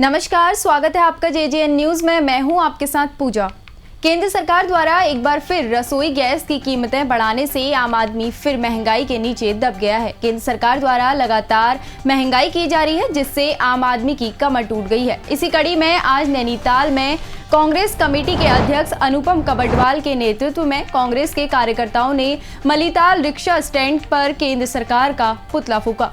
नमस्कार, स्वागत है आपका जेजेएन न्यूज में। मैं हूं आपके साथ पूजा। केंद्र सरकार द्वारा एक बार फिर रसोई गैस की कीमतें बढ़ाने से आम आदमी फिर महंगाई के नीचे दब गया है। केंद्र सरकार द्वारा लगातार महंगाई की जा रही है, जिससे आम आदमी की कमर टूट गई है। इसी कड़ी में आज नैनीताल में कांग्रेस कमेटी के अध्यक्ष अनुपम कबटवाल के नेतृत्व में कांग्रेस के कार्यकर्ताओं ने मलीताल रिक्शा स्टैंड पर केंद्र सरकार का पुतला फूंका।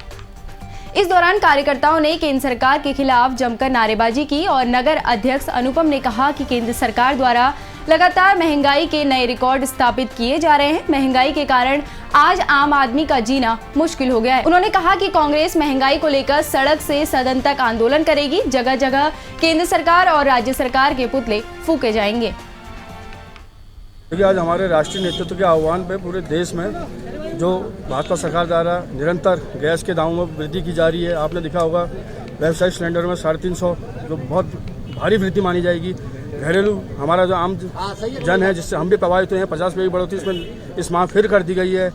इस दौरान कार्यकर्ताओं ने केंद्र सरकार के खिलाफ जमकर नारेबाजी की और नगर अध्यक्ष अनुपम ने कहा कि केंद्र सरकार द्वारा लगातार महंगाई के नए रिकॉर्ड स्थापित किए जा रहे हैं। महंगाई के कारण आज आम आदमी का जीना मुश्किल हो गया है। उन्होंने कहा कि कांग्रेस महंगाई को लेकर सड़क से सदन तक आंदोलन करेगी। जगह जगह केंद्र सरकार और राज्य सरकार के पुतले फूके जाएंगे। आज हमारे राष्ट्रीय नेतृत्व के आह्वान पे पूरे देश में जो भाजपा सरकार द्वारा निरंतर गैस के दामों में वृद्धि की जा रही है। आपने देखा होगा व्यावसायिक सिलेंडर में 350 जो बहुत भारी वृद्धि मानी जाएगी। घरेलू हमारा जो आम जन है, जिससे हम भी प्रभावित हुए हैं, 50 रुपये की बढ़ोतरी इसमें इस माह फिर कर दी गई है।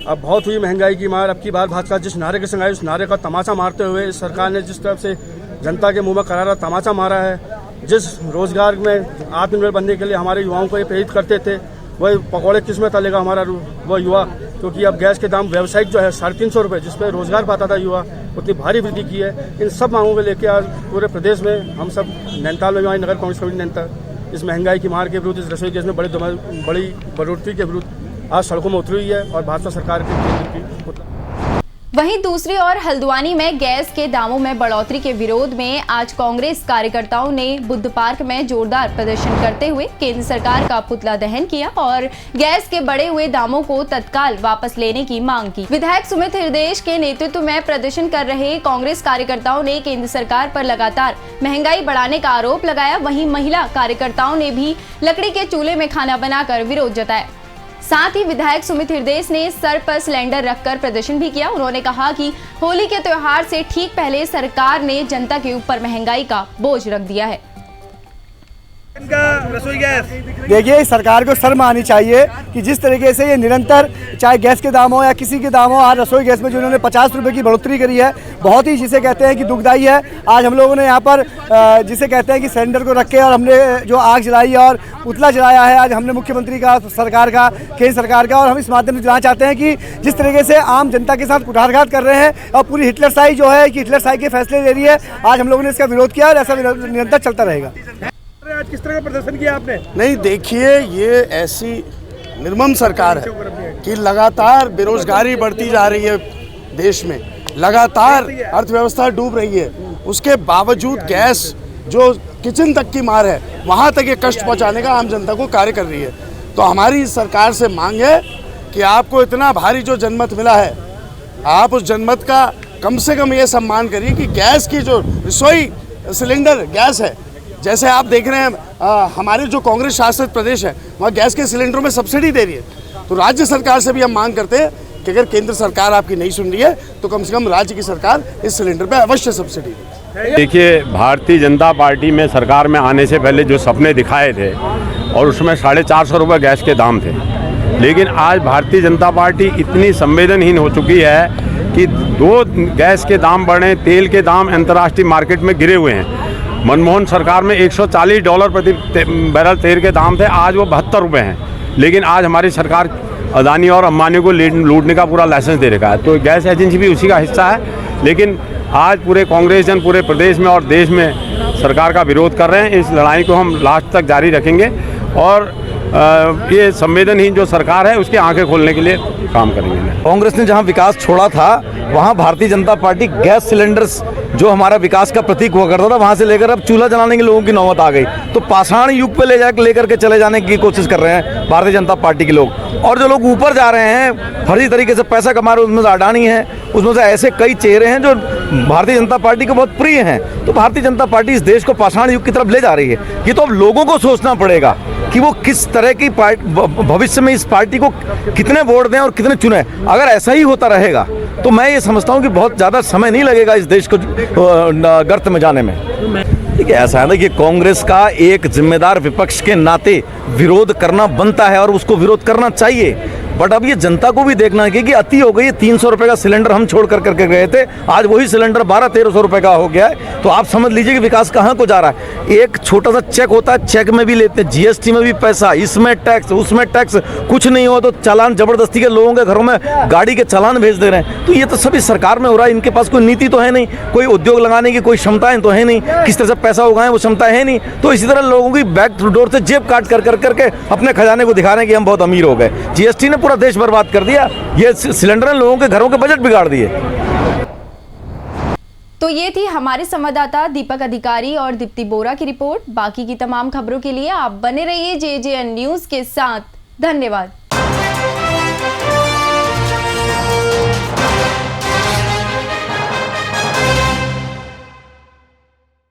अब बहुत हुई महंगाई की मार। अब की बार भाजपा जिस नारे के संग आई, उस नारे का तमाचा मारते हुए इस सरकार ने जिस तरफ से जनता के मुँह में करारा तमाचा मारा है, जिस रोजगार में आत्मनिर्भर बनने के लिए हमारे युवाओं को ये प्रेरित करते थे, वही पकौड़े किसमें तलेगा हमारा वो युवा, क्योंकि अब गैस के दाम व्यावसायिक जो है 350 रुपये, जिस पर रोजगार पाता था युवा, उतनी भारी वृद्धि की है। इन सब मांगों को लेकर आज पूरे प्रदेश में हम सब नैनीताल में हमारी नगर कांग्रेस कमेटी नैनीताल इस महंगाई की मार के विरुद्ध, इस रसोई गैस में बड़ी बढ़ोतरी के विरुद्ध आज सड़कों में उतरी हुई है और भाजपा सरकार की। वहीं दूसरी ओर हल्द्वानी में गैस के दामों में बढ़ोतरी के विरोध में आज कांग्रेस कार्यकर्ताओं ने बुद्ध पार्क में जोरदार प्रदर्शन करते हुए केंद्र सरकार का पुतला दहन किया और गैस के बढ़े हुए दामों को तत्काल वापस लेने की मांग की। विधायक सुमित हृदयेश के नेतृत्व में प्रदर्शन कर रहे कांग्रेस कार्यकर्ताओं ने केंद्र सरकार पर लगातार महंगाई बढ़ाने का आरोप लगाया। वहीं महिला कार्यकर्ताओं ने भी लकड़ी के चूल्हे में खाना बनाकर विरोध जताया। साथ ही विधायक सुमित हृदयेश ने सर पर सिलेंडर रखकर प्रदर्शन भी किया। उन्होंने कहा कि होली के त्योहार से ठीक पहले सरकार ने जनता के ऊपर महंगाई का बोझ रख दिया है। रसोई गैस देखिए, सरकार को शर्म आनी चाहिए कि जिस तरीके से ये निरंतर चाहे गैस के दाम हो या किसी के दाम हो, आज रसोई गैस में जो उन्होंने 50 रुपये की बढ़ोतरी करी है, बहुत ही जिसे कहते हैं कि दुखदायी है। आज हम लोगों ने यहाँ पर जिसे कहते हैं कि सिलेंडर को रख के और हमने जो आग जलाई और पुतला जलाया है, आज हमने मुख्यमंत्री का, सरकार का, केंद्र सरकार का, और हम इस माध्यम से जानना चाहते हैं कि जिस तरीके से आम जनता के साथ कुठारघात कर रहे हैं और पूरी हिटलरशाही जो है कि हिटलरशाही के फैसले ले रही है, आज हम लोगों ने इसका विरोध किया और ऐसा निरंतर चलता रहेगा। आज किस तरह का प्रदर्शन किया आपने? नहीं, देखिए, ये ऐसी निर्मम सरकार है कि लगातार बेरोजगारी बढ़ती जा रही है देश में, लगातार अर्थव्यवस्था डूब रही है, उसके बावजूद गैस जो किचन तक की मार है, वहाँ तक ये कष्ट पहुँचाने का आम जनता को कार्य कर रही है। तो हमारी सरकार से मांग है कि आपको इतना भारी जो जनमत मिला है, आप उस जनमत का कम से कम ये सम्मान करिए कि गैस की जो रसोई सिलेंडर गैस है, जैसे आप देख रहे हैं हमारे जो कांग्रेस शासित प्रदेश है, वहाँ गैस के सिलेंडरों में सब्सिडी दे रही है। तो राज्य सरकार से भी हम मांग करते हैं कि अगर केंद्र सरकार आपकी नहीं सुन रही है तो कम से कम राज्य की सरकार इस सिलेंडर पे अवश्य सब्सिडी दे। देखिए, भारतीय जनता पार्टी में सरकार में आने से पहले जो सपने दिखाए थे और उसमें 450 रुपये गैस के दाम थे, लेकिन आज भारतीय जनता पार्टी इतनी संवेदनहीन हो चुकी है कि दो गैस के दाम बढ़े, तेल के दाम अंतर्राष्ट्रीय मार्केट में गिरे हुए हैं। मनमोहन सरकार में $140 प्रति बैरल तेल के दाम थे, आज वो 72 रुपये हैं। लेकिन आज हमारी सरकार अदानी और अंबानी को लूटने का पूरा लाइसेंस दे रखा है। तो गैस एजेंसी भी उसी का हिस्सा है। लेकिन आज पूरे कांग्रेस जन पूरे प्रदेश में और देश में सरकार का विरोध कर रहे हैं। इस लड़ाई को हम लास्ट तक जारी रखेंगे और ये संवेदनहीन जो सरकार है उसकी आंखें खोलने के लिए काम करेंगे। कांग्रेस ने जहां विकास छोड़ा था, वहां Bharatiya Janata party gas cylinders जो हमारा विकास का प्रतीक हुआ करता था, वहां से लेकर अब चूल्हा जलाने के लोगों की नौबत आ गई। तो पाषाण युग पे लेकर के चले जाने की कोशिश कर रहे हैं भारतीय जनता पार्टी के लोग। और जो लोग ऊपर जा रहे हैं फर्जी तरीके से पैसा कमा रहे हैं, उसमें से अडानी है, उसमें से ऐसे कई चेहरे हैं जो भारतीय जनता पार्टी को बहुत प्रिय हैं। तो भारतीय जनता पार्टी इस देश को पाषाण युग की तरफ ले जा रही है। ये तो अब लोगों को सोचना पड़ेगा कि वो किस तरह की भविष्य में इस पार्टी को कितने वोट दें और कितने चुने। अगर ऐसा ही होता रहेगा तो मैं ये समझता हूँ कि बहुत ज़्यादा समय नहीं लगेगा इस देश को गर्त में जाने में। देखिए, ऐसा है ना कि कांग्रेस का एक जिम्मेदार विपक्ष के नाते विरोध करना बनता है और उसको विरोध करना चाहिए। बट अब ये जनता को भी देखना है कि अति हो गई है। 300 रुपए का सिलेंडर हम छोड़ करके गए थे, आज वही सिलेंडर 1200-1300 रुपए का हो गया है। तो आप समझ लीजिए कि विकास कहाँ को जा रहा है। एक छोटा सा चेक होता है, चेक में भी लेते हैं, जीएसटी में भी पैसा, इसमें टैक्स, उसमें टैक्स, कुछ नहीं हो तो चालान जबरदस्ती के लोगों के घरों में गाड़ी के चालान भेज दे रहे हैं। तो ये तो सभी सरकार में हो रहा है। इनके पास कोई नीति तो है नहीं, कोई उद्योग लगाने की कोई क्षमताएं तो है नहीं, किस तरह से पैसा उगाएं वो क्षमता है नहीं। तो इसी तरह लोगों की बैक डोर से जेब काट करके अपने खजाने को दिखा रहे हैं कि हम बहुत अमीर हो गए। जीएसटी ने पूरा देश बर्बाद कर दिया, ये सिलेंडर ने लोगों के घरों के बजट बिगाड़ दिए। तो ये थी हमारे संवाददाता दीपक अधिकारी और दीप्ति बोरा की रिपोर्ट। बाकी की तमाम खबरों के लिए आप बने रहिए JJN न्यूज़ के साथ। धन्यवाद।